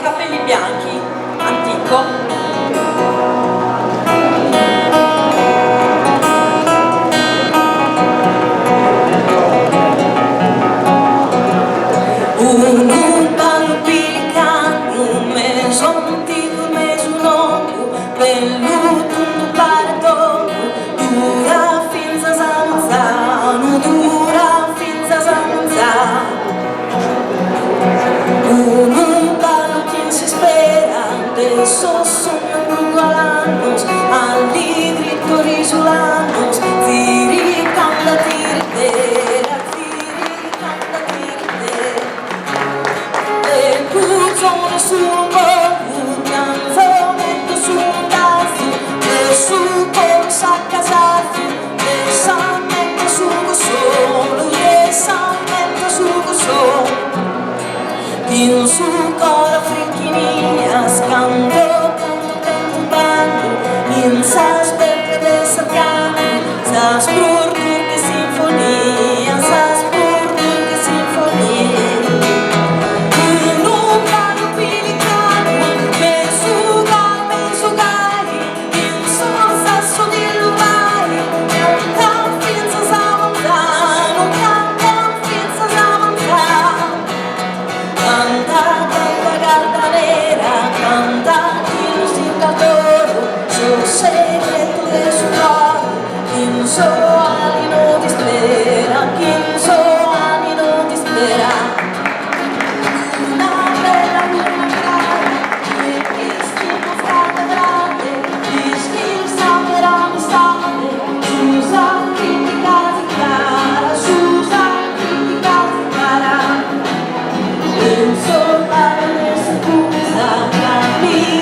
capelli bianchi, antico. Adesso sono ugualanos, ali dritto risulanos, tiri canta tiritera, e puzzone sul corpo, canzonetto sul tasto, e sul coro s'accasato, e s'ammette sul solo, e s'ammette sul solo. In sul coro fricchinia scando, canto bando, in sas perché del sarcano, sas brur che sinfonia, sas brur che sinfonia. In un caro pilicano, mensugai, in son sasso di luvai, cantan finza zamontano, cantan finza zamontano. Canta, canta carta nera, canta il circatoro, sul segreto del suo cuore, chi so anni non ti spera, chi so anni non ti spera. Una bella luna cara, che schifo frate grande, che schifo saperanno stare, Susa, critica di cara, Susa, critica di cara. So para essa coisa pra mim.